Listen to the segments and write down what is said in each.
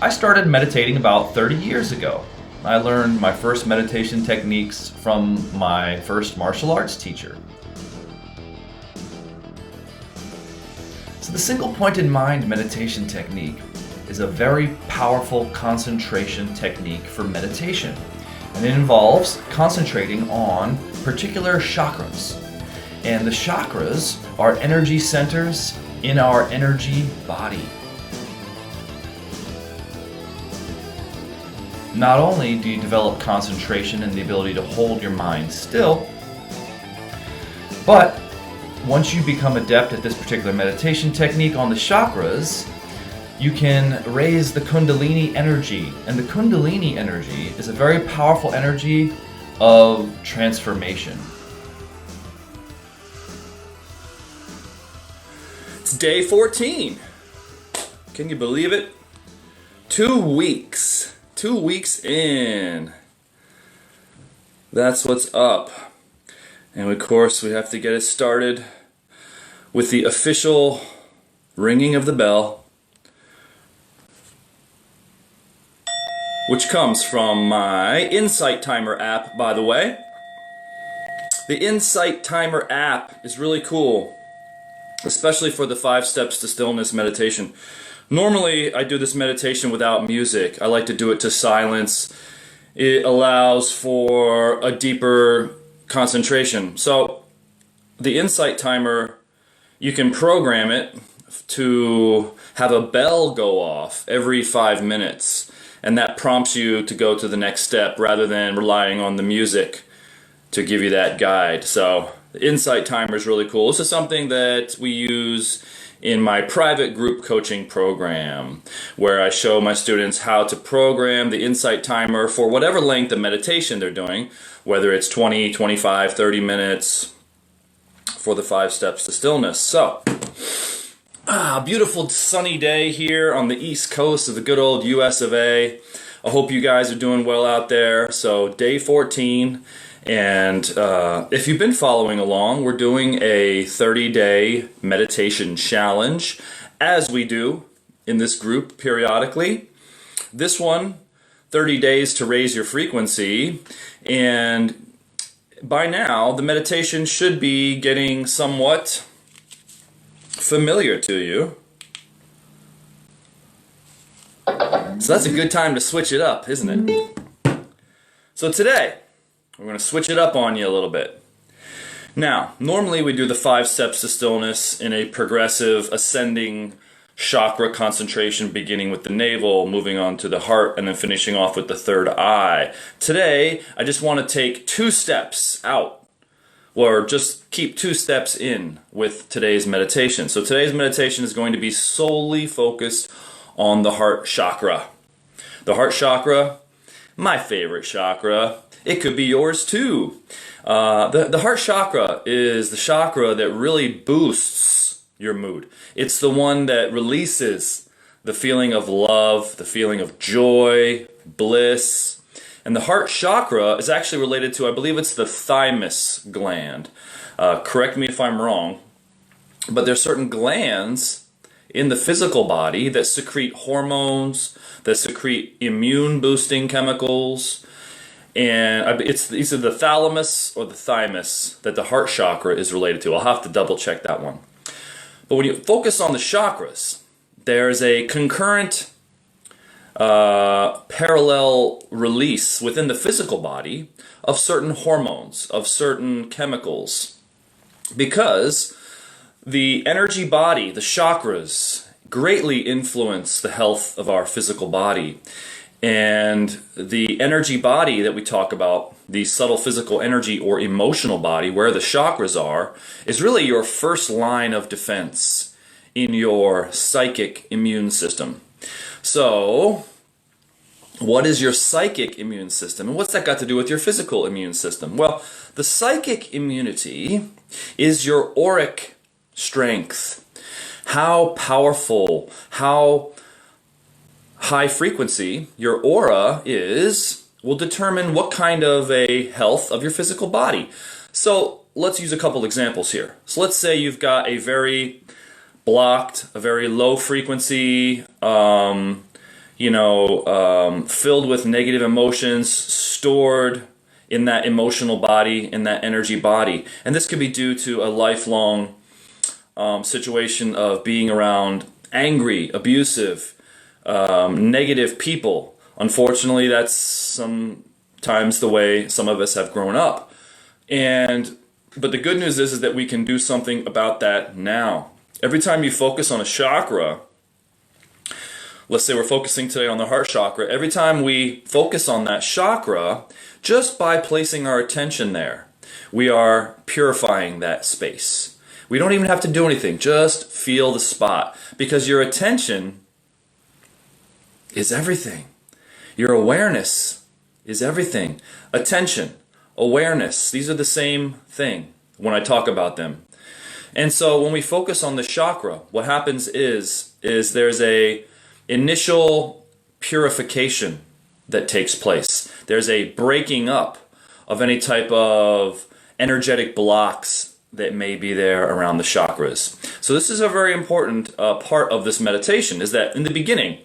I started meditating about 30 years ago. I learned my first meditation techniques from my first martial arts teacher. So the single point in mind meditation technique is a very powerful concentration technique for meditation. And it involves concentrating on particular chakras. And the chakras are energy centers in our energy body. Not only do you develop concentration and the ability to hold your mind still, but once you become adept at this particular meditation technique on the chakras, you can raise the Kundalini energy. And the Kundalini energy is a very powerful energy of transformation. It's day 14. Can you believe it? 2 weeks. 2 weeks in. That's what's up. And of course, we have to get it started with the official ringing of the bell, which comes from my Insight Timer app, by the way. The Insight Timer app is really cool, especially for the 5 steps to stillness meditation. Normally, I do this meditation without music. I like to do it to silence. It allows for a deeper concentration. So, the Insight Timer, you can program it to have a bell go off every 5 minutes. And that prompts you to go to the next step rather than relying on the music to give you that guide. So, the Insight Timer is really cool. This is something that we use in my private group coaching program, where I show my students how to program the Insight Timer for whatever length of meditation they're doing, whether it's 20, 25, 30 minutes for the 5 steps to stillness. So, beautiful sunny day here on the east coast of the good old US of A. I hope you guys are doing well out there. So, day 14. And if you've been following along, we're doing a 30-day meditation challenge, as we do in this group periodically. This one, 30 days to raise your frequency, and by now the meditation should be getting somewhat familiar to you. So that's a good time to switch it up, isn't it? So today, we're going to switch it up on you a little bit. Now, normally we do the 5 steps to stillness in a progressive ascending chakra concentration, beginning with the navel, moving on to the heart, and then finishing off with the third eye. Today, I just want to take 2 steps out, or just keep 2 steps in with today's meditation. So today's meditation is going to be solely focused on the heart chakra. The heart chakra, my favorite chakra. It could be yours too. The heart chakra is the chakra that really boosts your mood. It's the one that releases the feeling of love, the feeling of joy, bliss. And the heart chakra is actually related to, I believe it's the thymus gland. Correct me if I'm wrong, but there's certain glands in the physical body that secrete hormones, that secrete immune boosting chemicals. And it's either the thalamus or the thymus that the heart chakra is related to. I'll have to double check that one. But when you focus on the chakras, there's a concurrent parallel release within the physical body of certain hormones, of certain chemicals. Because the energy body, the chakras, greatly influence the health of our physical body. And the energy body that we talk about, the subtle physical energy or emotional body, where the chakras are, is really your first line of defense in your psychic immune system. So, what is your psychic immune system? And what's that got to do with your physical immune system? Well, the psychic immunity is your auric strength. How powerful, how high frequency your aura is will determine what kind of a health of your physical body. So let's use a couple examples here. So let's say you've got a very blocked, a very low frequency filled with negative emotions, stored in that emotional body, in that energy body. And this could be due to a lifelong situation of being around angry, abusive, negative people. Unfortunately, that's sometimes the way some of us have grown up. But the good news is that we can do something about that now. Every time you focus on a chakra, let's say we're focusing today on the heart chakra, every time we focus on that chakra, just by placing our attention there, we are purifying that space. We don't even have to do anything, just feel the spot. Because your attention is everything. Your awareness is everything. Attention, awareness, these are the same thing when I talk about them. And so when we focus on the chakra, what happens is there's a initial purification that takes place. There's a breaking up of any type of energetic blocks that may be there around the chakras. So this is a very important part of this meditation, is that in the beginning,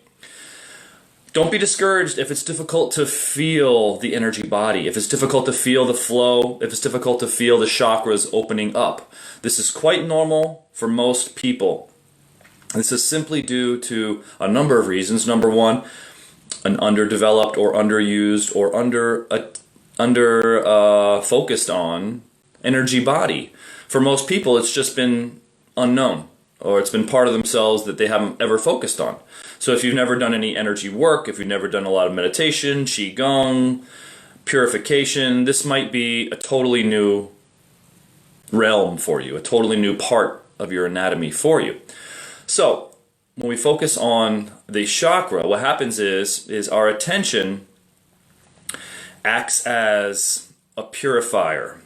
don't be discouraged if it's difficult to feel the energy body, if it's difficult to feel the flow, if it's difficult to feel the chakras opening up. This is quite normal for most people. This is simply due to a number of reasons. Number one, an underdeveloped or underused or under focused on energy body. For most people, it's just been unknown, or it's been part of themselves that they haven't ever focused on. So if you've never done any energy work, if you've never done a lot of meditation, qigong, purification, this might be a totally new realm for you, a totally new part of your anatomy for you. So when we focus on the chakra, what happens is our attention acts as a purifier.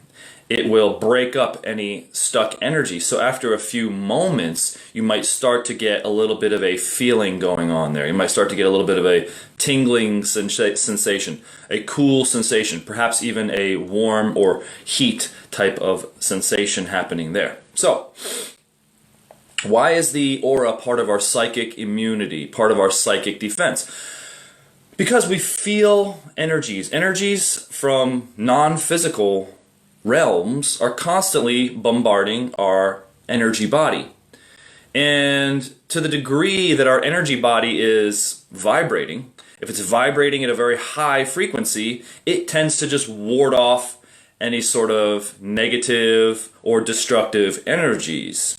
It will break up any stuck energy. So after a few moments, you might start to get a little bit of a feeling going on there. You might start to get a little bit of a tingling sensation, a cool sensation, perhaps even a warm or heat type of sensation happening there. So, why is the aura part of our psychic immunity, part of our psychic defense? Because we feel energies from non-physical realms are constantly bombarding our energy body. And to the degree that our energy body is vibrating, if it's vibrating at a very high frequency, it tends to just ward off any sort of negative or destructive energies.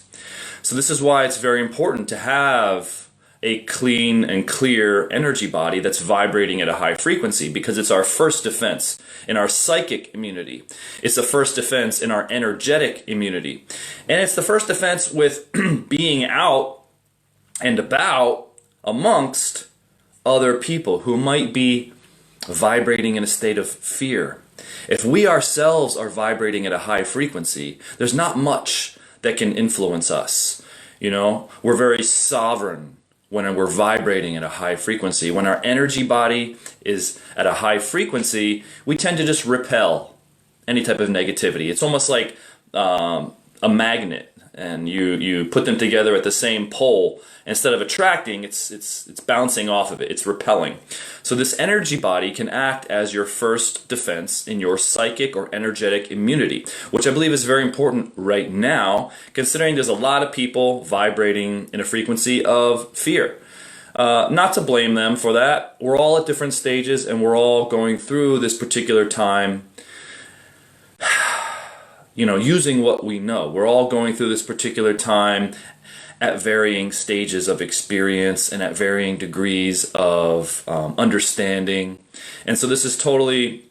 So this is why it's very important to have a clean and clear energy body that's vibrating at a high frequency, because it's our first defense in our psychic immunity. It's the first defense in our energetic immunity. And it's the first defense with being out and about amongst other people who might be vibrating in a state of fear. If we ourselves are vibrating at a high frequency, there's not much that can influence us. We're very sovereign when we're vibrating at a high frequency. When our energy body is at a high frequency, we tend to just repel any type of negativity. It's almost like a magnet, and you put them together at the same pole. Instead of attracting, it's bouncing off of it. It's repelling. So this energy body can act as your first defense in your psychic or energetic immunity, which I believe is very important right now, considering there's a lot of people vibrating in a frequency of fear. Not to blame them for that. We're all at different stages, and we're all going through this particular time using what we know. We're all going through this particular time at varying stages of experience and at varying degrees of understanding. And so this is totally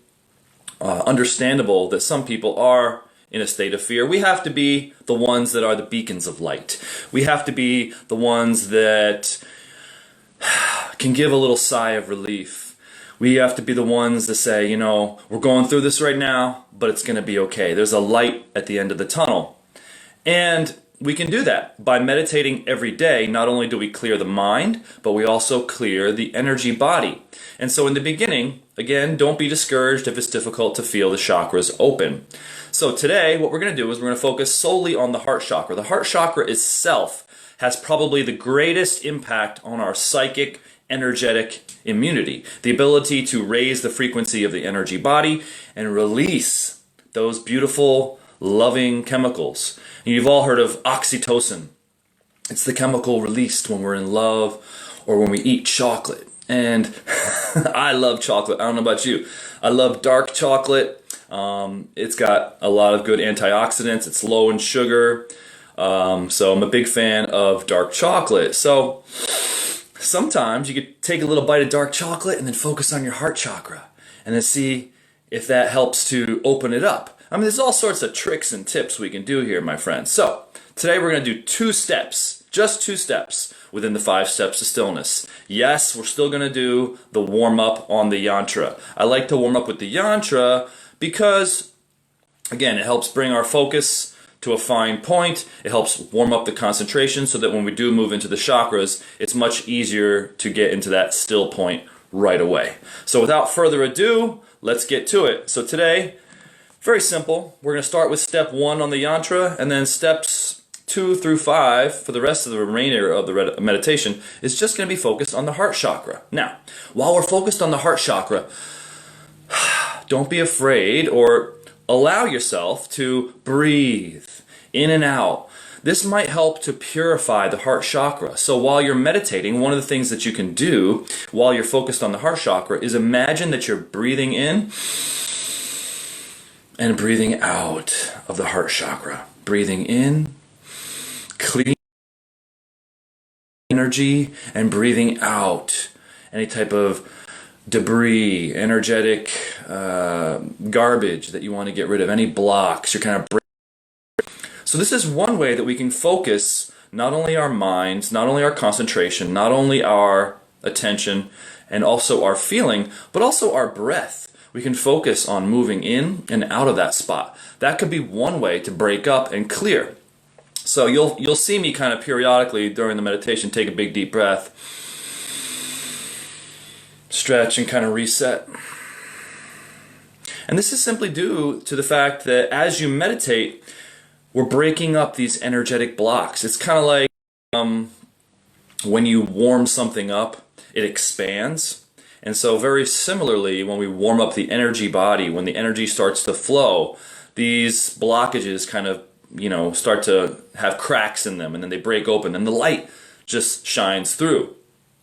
understandable that some people are in a state of fear. We have to be the ones that are the beacons of light. We have to be the ones that can give a little sigh of relief. We have to be the ones that say, we're going through this right now, but it's going to be okay. There's a light at the end of the tunnel. And we can do that by meditating every day. Not only do we clear the mind, but we also clear the energy body. And so in the beginning, again, don't be discouraged if it's difficult to feel the chakras open. So today, what we're going to do is we're going to focus solely on the heart chakra. The heart chakra itself has probably the greatest impact on our psychic energetic immunity, the ability to raise the frequency of the energy body and release those beautiful, loving chemicals. And you've all heard of oxytocin. It's the chemical released when we're in love or when we eat chocolate. And I love chocolate. I don't know about you. I love dark chocolate. It's got a lot of good antioxidants. It's low in sugar. So I'm a big fan of dark chocolate. So sometimes you could take a little bite of dark chocolate and then focus on your heart chakra and then see if that helps to open it up. I mean, there's all sorts of tricks and tips we can do here, my friends. So today we're going to do 2 steps, just 2 steps within the 5 steps to stillness. Yes, we're still going to do the warm-up on the yantra. I like to warm up with the yantra because, again, it helps bring our focus to a fine point. It helps warm up the concentration so that when we do move into the chakras, it's much easier to get into that still point right away. So without further ado, let's get to it. So today, very simple. We're going to start with step 1 on the yantra, and then steps 2 through 5 for the rest of the remainder of the meditation is just going to be focused on the heart chakra. Now, while we're focused on the heart chakra, don't be afraid or allow yourself to breathe in and out. This might help to purify the heart chakra. So while you're meditating, one of the things that you can do while you're focused on the heart chakra is imagine that you're breathing in and breathing out of the heart chakra. Breathing in, clean energy, and breathing out any type of debris, energetic garbage that you want to get rid of, any blocks. You're kind of so this is one way that we can focus not only our minds, not only our concentration, not only our attention, and also our feeling, but also our breath. We can focus on moving in and out of that spot. That could be one way to break up and clear. So you'll see me kind of periodically during the meditation take a big deep breath, stretch, and kind of reset. And this is simply due to the fact that as you meditate, we're breaking up these energetic blocks. It's kind of like when you warm something up, it expands. And so very similarly, when we warm up the energy body, when the energy starts to flow, these blockages kind of, start to have cracks in them, and then they break open, and the light just shines through.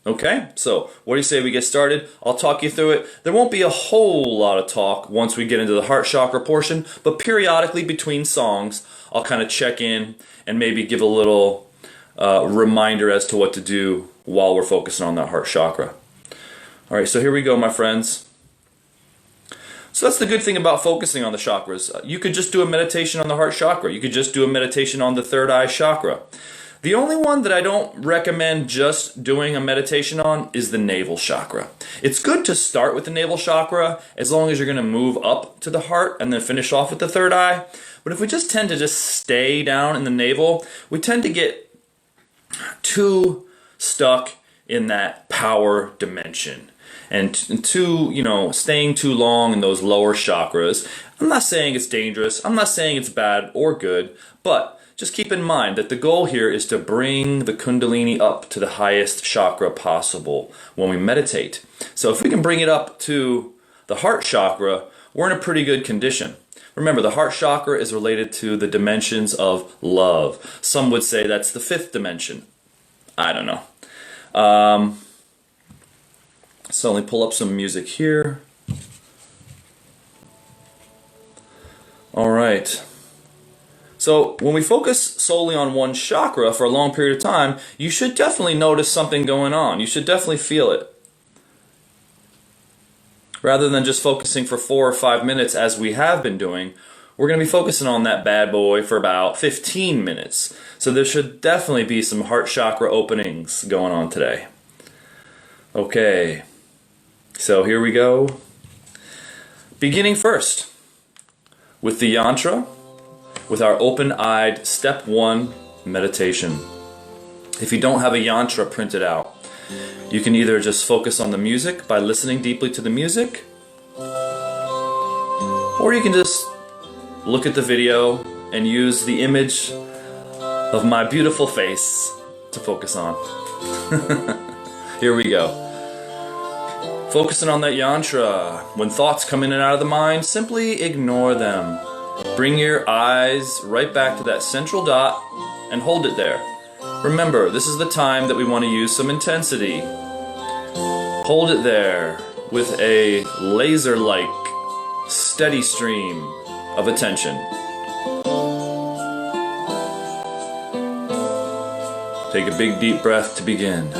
Okay, so what do you say we get started? I'll talk you through it. There won't be a whole lot of talk once we get into the heart chakra portion, but periodically between songs, I'll kind of check in and maybe give a little reminder as to what to do while we're focusing on that heart chakra. All right, so here we go, my friends. So that's the good thing about focusing on the chakras. You could just do a meditation on the heart chakra. You could just do a meditation on the third eye chakra. The only one that I don't recommend just doing a meditation on is the navel chakra. It's good to start with the navel chakra as long as you're going to move up to the heart and then finish off with the third eye. But if we just tend to just stay down in the navel, we tend to get too stuck in that power dimension. And staying too long in those lower chakras. I'm not saying it's dangerous. I'm not saying it's bad or good. But just keep in mind that the goal here is to bring the Kundalini up to the highest chakra possible when we meditate. So if we can bring it up to the heart chakra, we're in a pretty good condition. Remember, the heart chakra is related to the dimensions of love. Some would say that's the 5th dimension. I don't know. So let me pull up some music here. All right. So when we focus solely on one chakra for a long period of time, you should definitely notice something going on. You should definitely feel it. Rather than just focusing for 4 or 5 minutes as we have been doing, we're going to be focusing on that bad boy for about 15 minutes. So there should definitely be some heart chakra openings going on today. Okay. So here we go. Beginning first with the yantra, with our open-eyed step 1 meditation. If you don't have a yantra printed out, you can either just focus on the music by listening deeply to the music, or you can just look at the video and use the image of my beautiful face to focus on. Here we go. Focusing on that yantra. When thoughts come in and out of the mind, simply ignore them. Bring your eyes right back to that central dot and hold it there. Remember, this is the time that we want to use some intensity. Hold it there with a laser-like, steady stream of attention. Take a big deep breath to begin.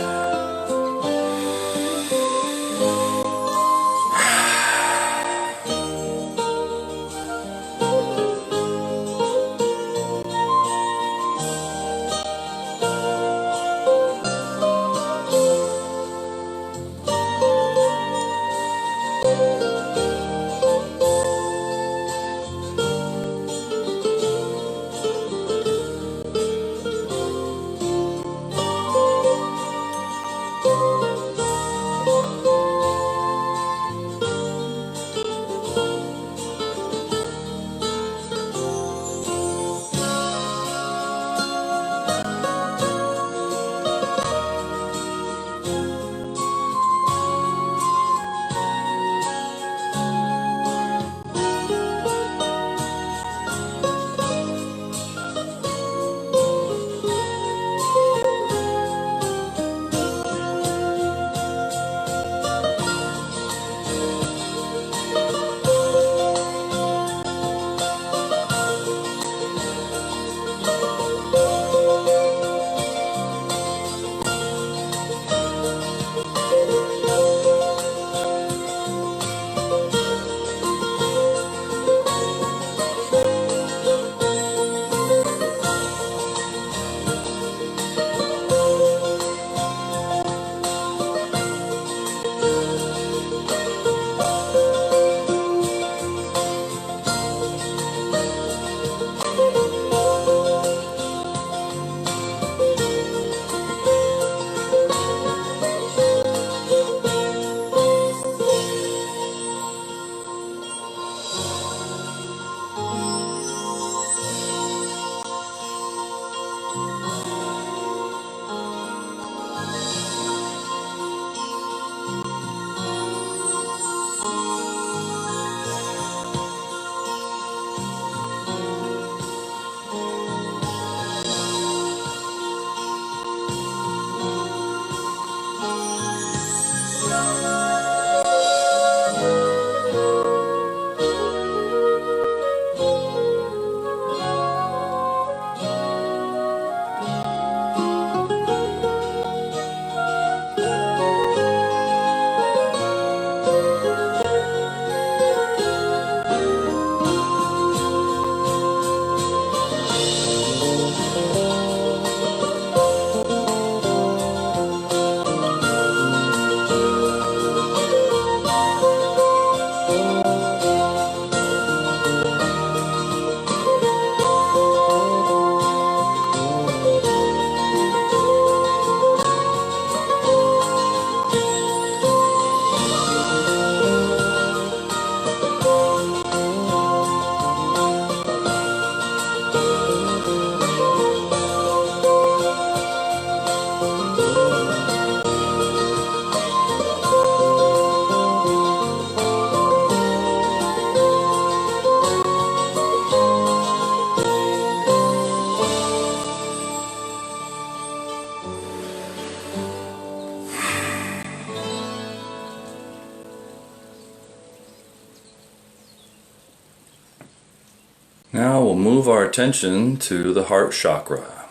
Now we'll move our attention to the heart chakra.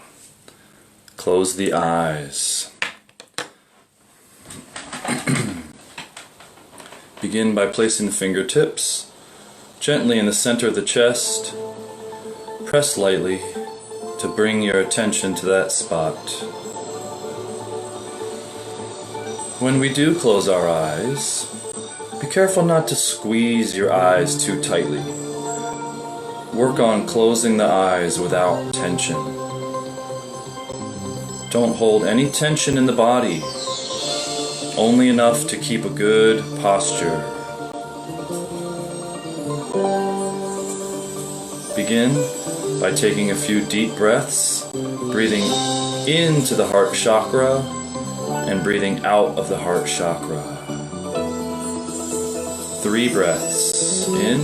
Close the eyes. Begin by placing the fingertips gently in the center of the chest. Press lightly to bring your attention to that spot. When we do close our eyes, be careful not to squeeze your eyes too tightly. Work on closing the eyes without tension. Don't hold any tension in the body, only enough to keep a good posture. Begin by taking a few deep breaths, breathing into the heart chakra and breathing out of the heart chakra. 3 breaths. In.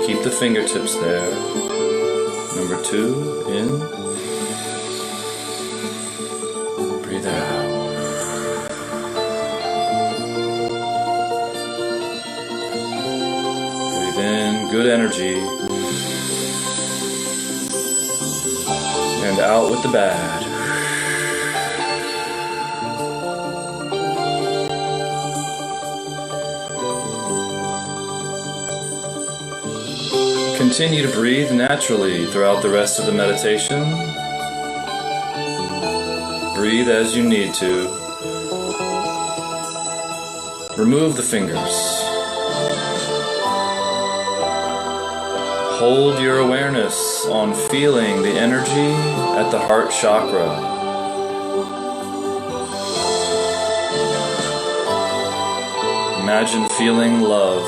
Keep the fingertips there. Number 2, in. Breathe out. Breathe in, good energy. And out with the bad. Continue to breathe naturally throughout the rest of the meditation. Breathe as you need to. Remove the fingers. Hold your awareness on feeling the energy at the heart chakra. Imagine feeling love.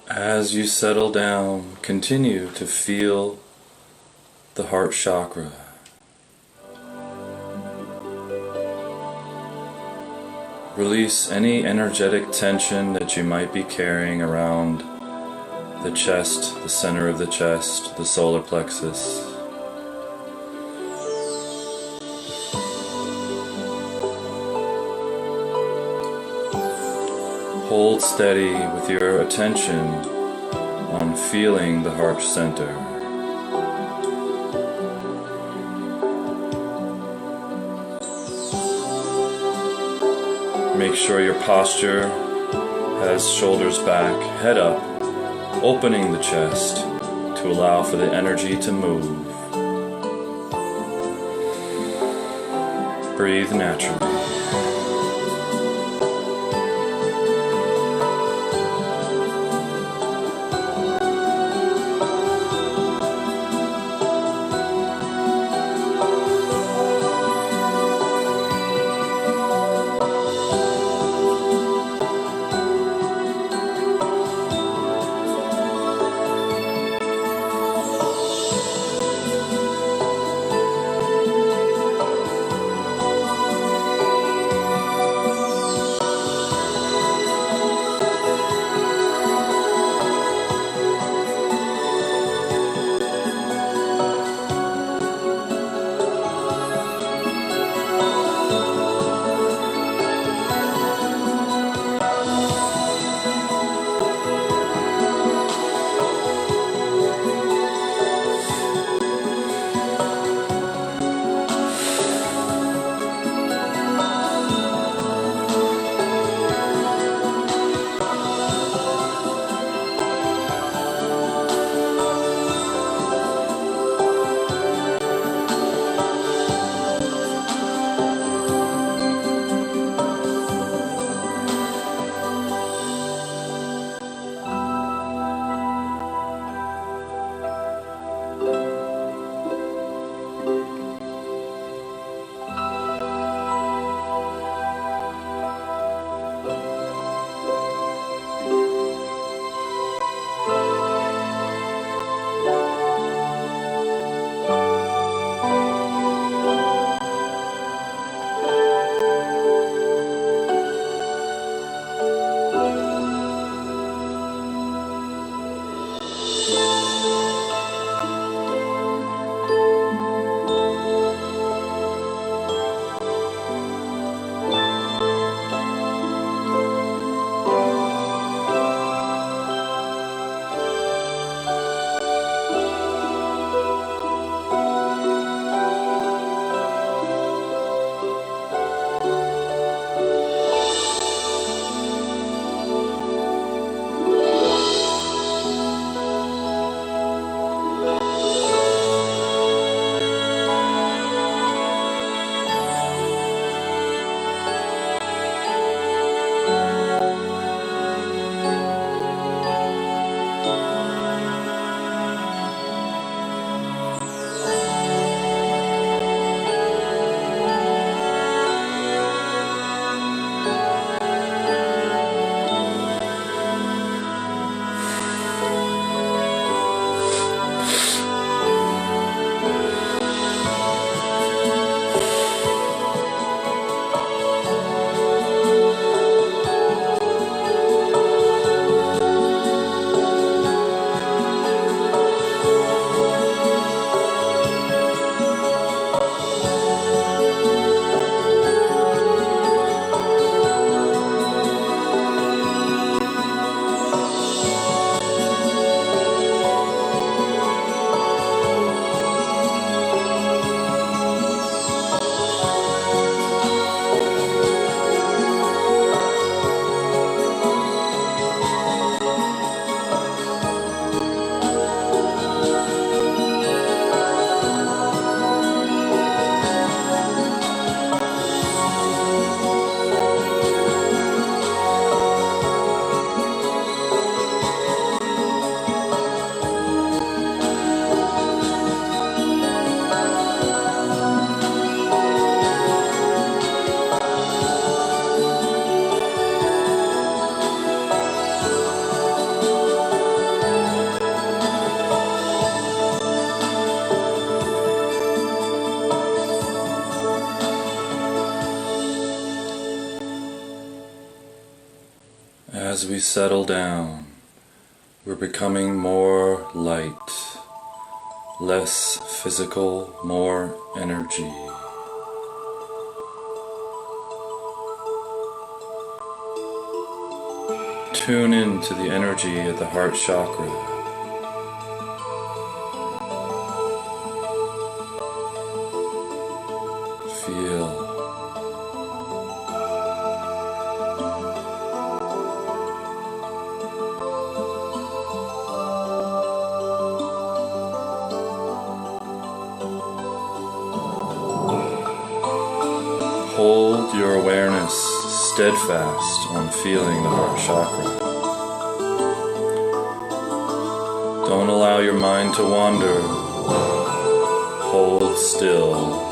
As you settle down, continue to feel the heart chakra. Release any energetic tension that you might be carrying around the chest, the center of the chest, the solar plexus. Hold steady with your attention on feeling the heart center. Make sure your posture has shoulders back, head up, opening the chest to allow for the energy to move. Breathe naturally. settle down, we're becoming more light, less physical, more energy. Tune into the energy of the heart chakra. Feel. Hold your awareness steadfast on feeling the heart chakra. Don't allow your mind to wander. Hold still.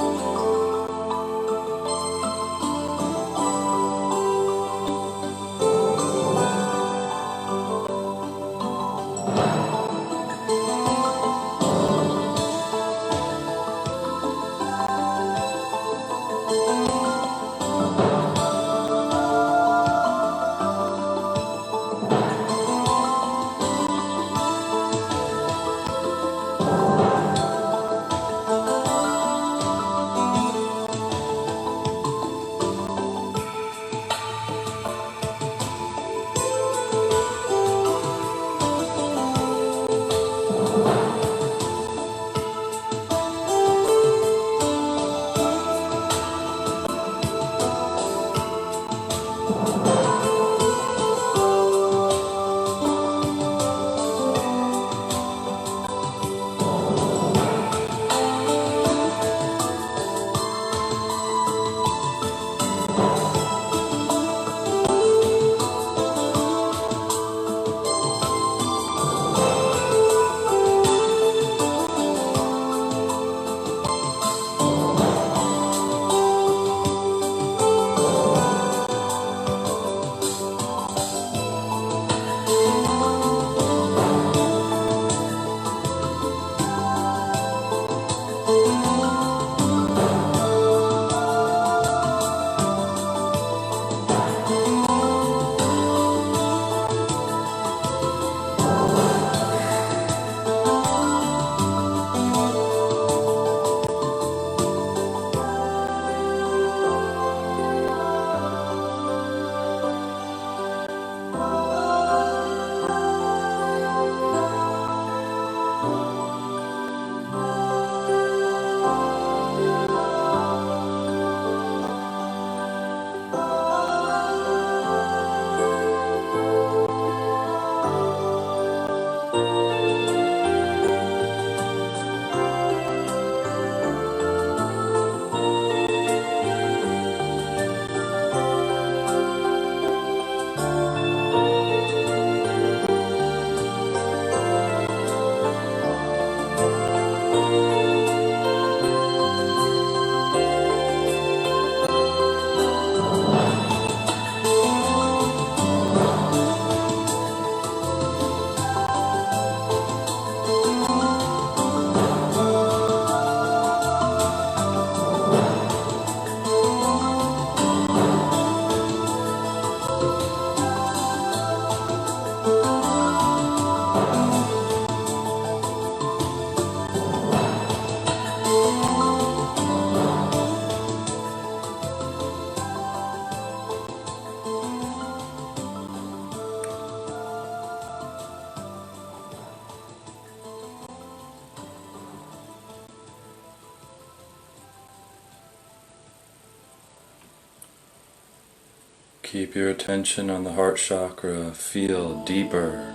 Keep your attention on the heart chakra. Feel deeper.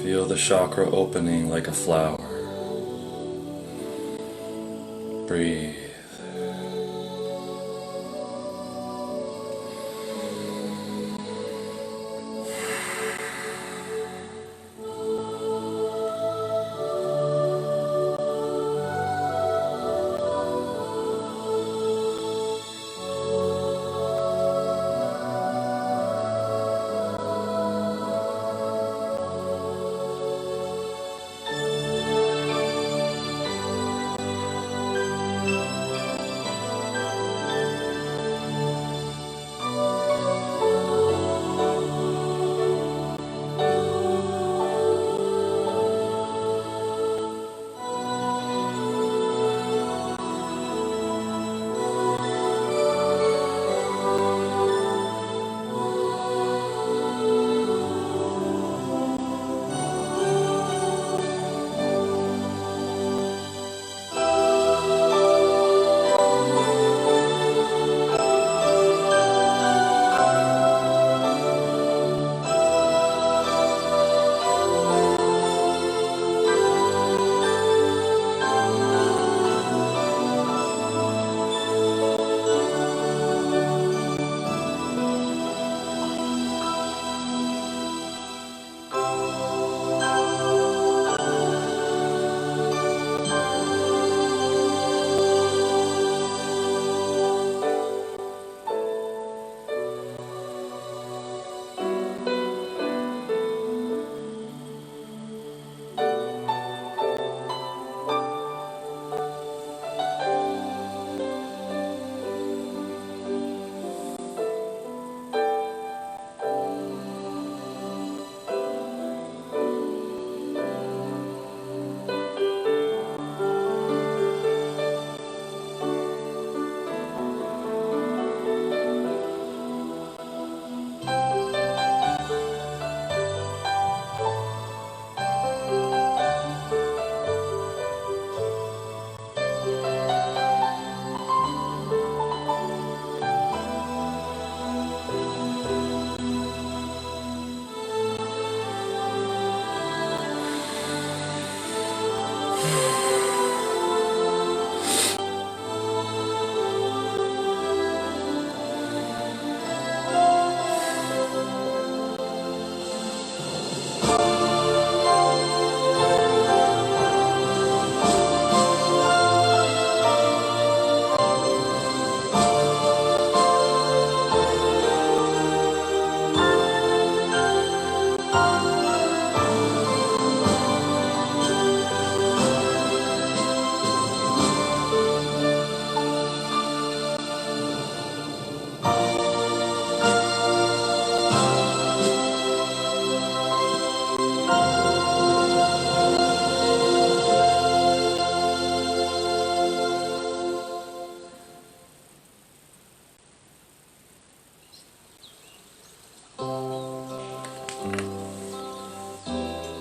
Feel the chakra opening like a flower. Breathe.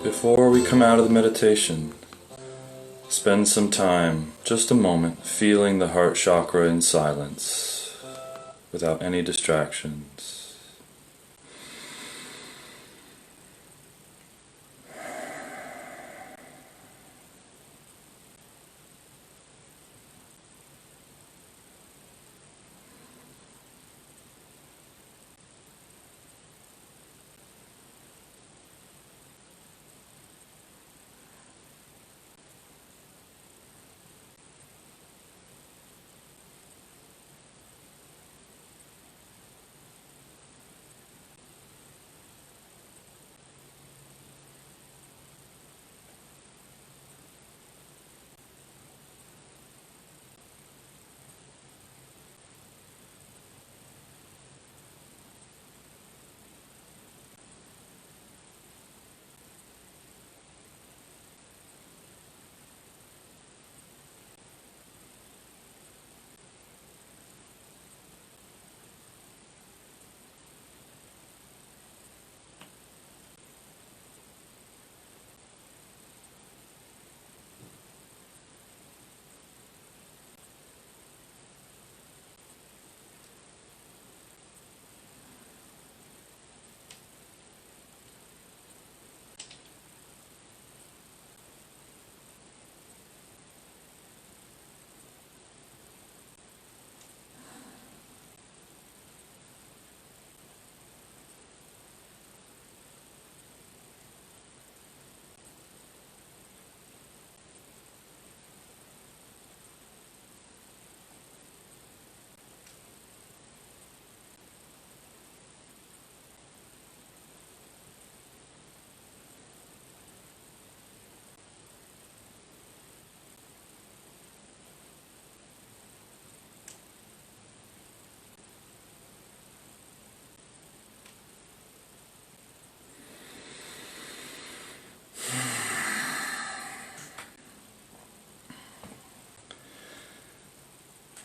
Before we come out of the meditation, spend some time, just a moment, feeling the heart chakra in silence, without any distractions.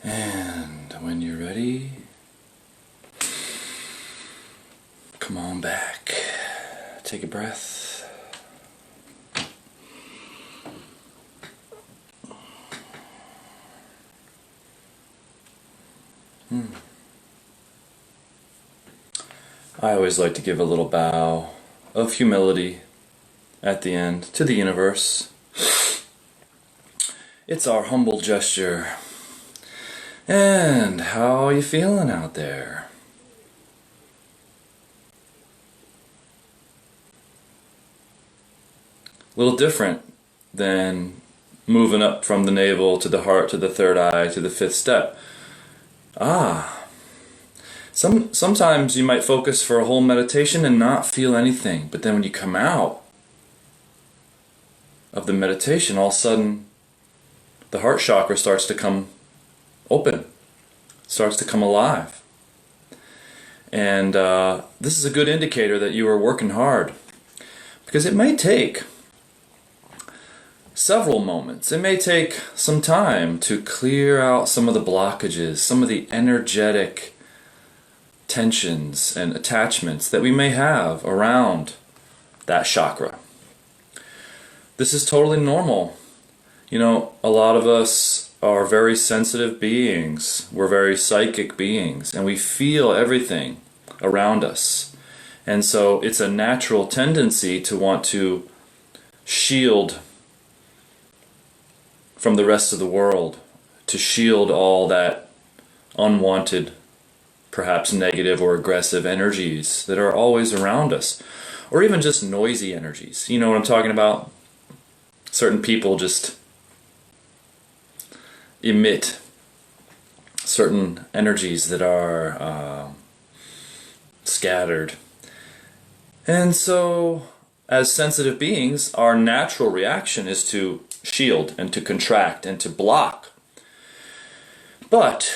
And when you're ready, come on back. Take a breath. I always like to give a little bow of humility at the end to the universe. It's our humble gesture. And how are you feeling out there? A little different than moving up from the navel to the heart to the third eye to the fifth step. Sometimes you might focus for a whole meditation and not feel anything, but then when you come out of the meditation, all of a sudden the heart chakra starts to come open, starts to come alive. And this is a good indicator that you are working hard, because it may take several moments. It may take some time to clear out some of the blockages, some of the energetic tensions and attachments that we may have around that chakra. This is totally normal. You know, a lot of us are very sensitive beings. We're very psychic beings, and we feel everything around us. And so it's a natural tendency to want to shield from the rest of the world, to shield all that unwanted, perhaps negative or aggressive energies that are always around us, or even just noisy energies. You know what I'm talking about? Certain people just emit certain energies that are scattered. And so, as sensitive beings, our natural reaction is to shield and to contract and to block. But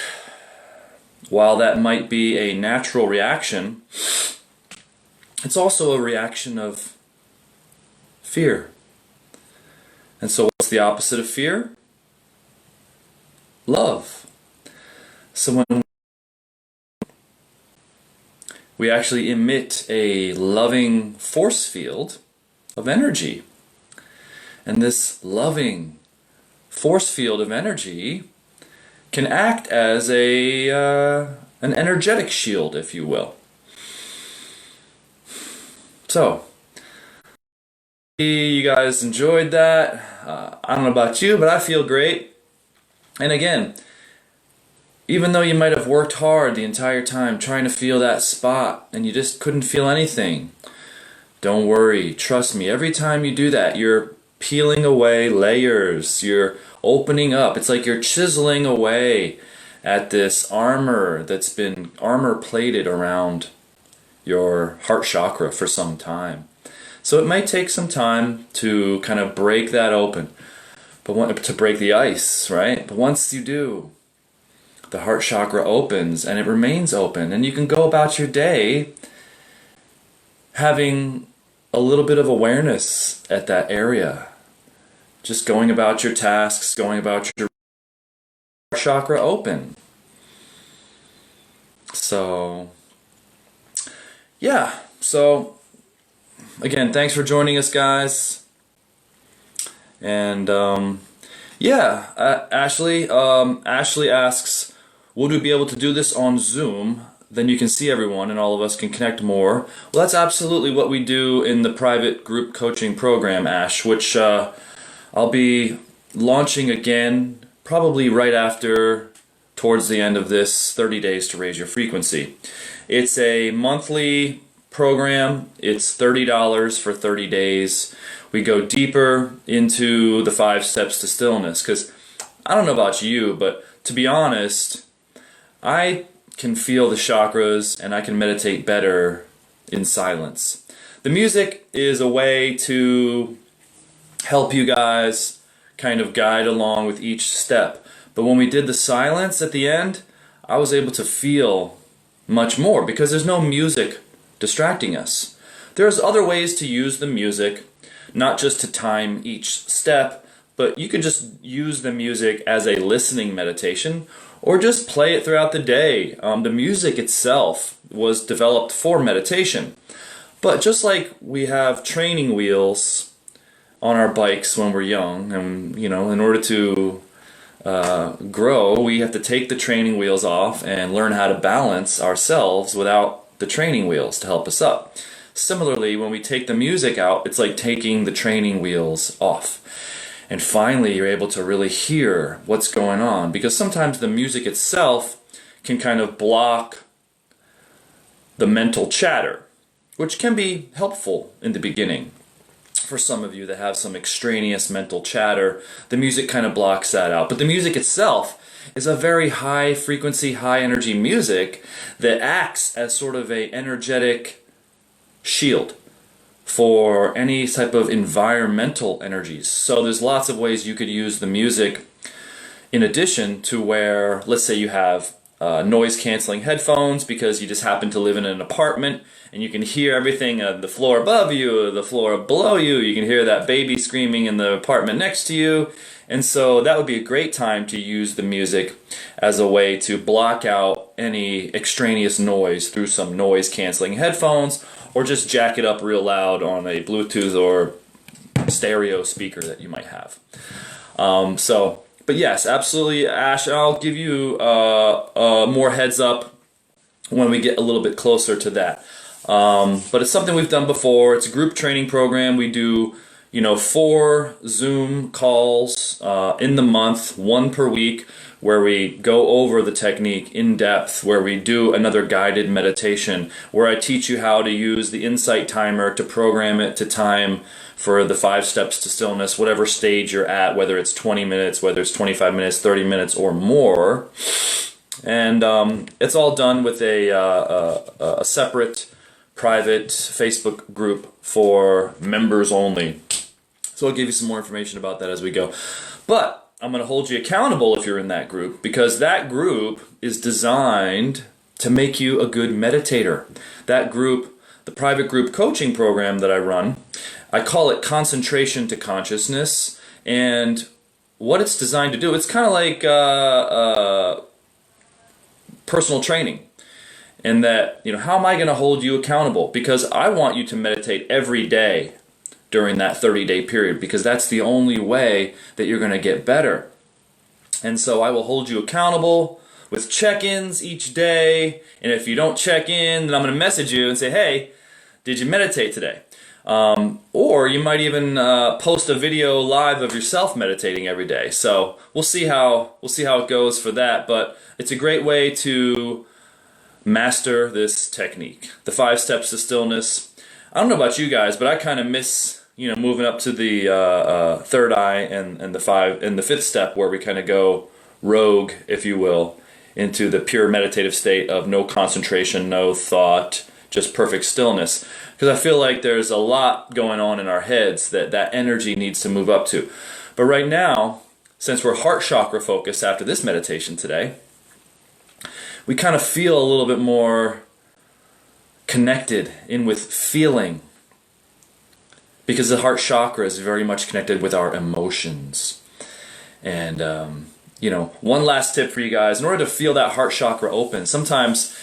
while that might be a natural reaction, it's also a reaction of fear. And so what's the opposite of fear? Love. So when we actually emit a loving force field, of energy. And this loving force field of energy can act as an energetic shield, if you will. So, you guys enjoyed that. I don't know about you, but I feel great. And again, even though you might have worked hard the entire time trying to feel that spot and you just couldn't feel anything, don't worry. Trust me, every time you do that, you're peeling away layers. You're opening up. It's like you're chiseling away at this armor that's been armor plated around your heart chakra for some time. So it might take some time to kind of break that open, to break the ice, right? But once you do, the heart chakra opens and it remains open, and you can go about your day having a little bit of awareness at that area. Just going about your tasks, going about your heart chakra open. So, yeah. So, again, thanks for joining us, guys. And, Ashley asks, would we be able to do this on Zoom? Then you can see everyone and all of us can connect more. Well, that's absolutely what we do in the private group coaching program, Ash, which I'll be launching again probably right after, towards the end of this 30 Days to Raise Your Frequency. It's a monthly program. It's $30 for 30 days. We go deeper into the 5 steps to stillness, because I don't know about you, but to be honest, I can feel the chakras and I can meditate better in silence. The music is a way to help you guys kind of guide along with each step. But when we did the silence at the end, I was able to feel much more because there's no music distracting us. There's other ways to use the music, not just to time each step, but you could just use the music as a listening meditation or just play it throughout the day. The music itself was developed for meditation. But just like we have training wheels on our bikes when we're young, and in order to grow, we have to take the training wheels off and learn how to balance ourselves without the training wheels to help us up. Similarly, when we take the music out, it's like taking the training wheels off. And finally, you're able to really hear what's going on, because sometimes the music itself can kind of block the mental chatter, which can be helpful in the beginning. For some of you that have some extraneous mental chatter, the music kind of blocks that out. But the music itself is a very high frequency, high energy music that acts as sort of a energetic shield for any type of environmental energies. So there's lots of ways you could use the music in addition to where, let's say you have noise canceling headphones because you just happen to live in an apartment and you can hear everything on the floor above you, the floor below you. You can hear that baby screaming in the apartment next to you. And so that would be a great time to use the music as a way to block out any extraneous noise through some noise canceling headphones, or just jack it up real loud on a Bluetooth or stereo speaker that you might have. But yes, absolutely, Ash, I'll give you more heads up when we get a little bit closer to that. But it's something we've done before. It's a group training program. We do 4 Zoom calls in the month, 1 per week, where we go over the technique in depth, where we do another guided meditation, where I teach you how to use the insight timer to program it to time for the 5 steps to stillness, whatever stage you're at, whether it's 20 minutes, whether it's 25 minutes, 30 minutes, or more. And it's all done with a separate private Facebook group for members only. So I'll give you some more information about that as we go. But I'm going to hold you accountable if you're in that group, because that group is designed to make you a good meditator. That group, the private group coaching program that I run, I call it Concentration to Consciousness. And what it's designed to do, it's kind of like personal training. And that, how am I going to hold you accountable? Because I want you to meditate every day, during that 30-day period, because that's the only way that you're going to get better. And so I will hold you accountable with check-ins each day, and if you don't check in, then I'm going to message you and say, hey, did you meditate today? Or you might even post a video live of yourself meditating every day. So we'll see how it goes for that, but it's a great way to master this technique. The 5 steps to stillness. I don't know about you guys, but I kind of miss, moving up to the third eye and the 5th step, where we kind of go rogue, if you will, into the pure meditative state of no concentration, no thought, just perfect stillness. Because I feel like there's a lot going on in our heads that energy needs to move up to. But right now, since we're heart chakra focused after this meditation today, we kind of feel a little bit more connected in with feeling, because the heart chakra is very much connected with our emotions. And one last tip for you guys: in order to feel that heart chakra open, sometimes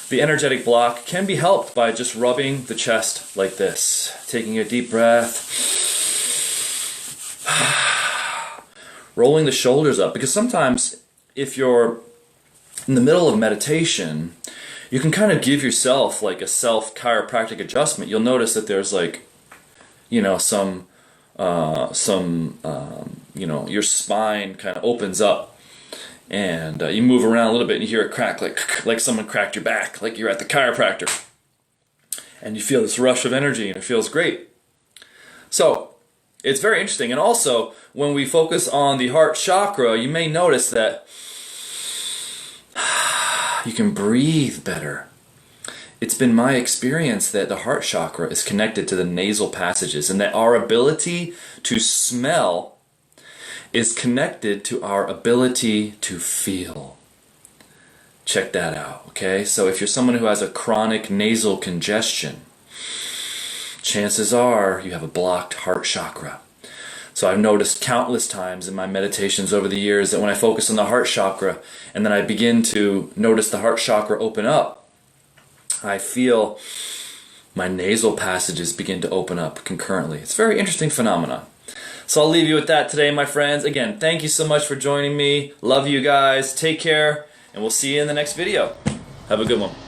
the energetic block can be helped by just rubbing the chest like this, taking a deep breath, rolling the shoulders up. Because sometimes if you're in the middle of meditation, you can kind of give yourself like a self chiropractic adjustment. You'll notice that there's your spine kind of opens up, and you move around a little bit and you hear it crack like someone cracked your back, like you're at the chiropractor, and you feel this rush of energy and it feels great. So it's very interesting. And also, when we focus on the heart chakra, you may notice that you can breathe better. It's been my experience that the heart chakra is connected to the nasal passages, and that our ability to smell is connected to our ability to feel. Check that out, okay? So if you're someone who has a chronic nasal congestion, chances are you have a blocked heart chakra. So I've noticed countless times in my meditations over the years that when I focus on the heart chakra and then I begin to notice the heart chakra open up, I feel my nasal passages begin to open up concurrently. It's a very interesting phenomenon. So I'll leave you with that today, my friends. Again, thank you so much for joining me. Love you guys. Take care, and we'll see you in the next video. Have a good one.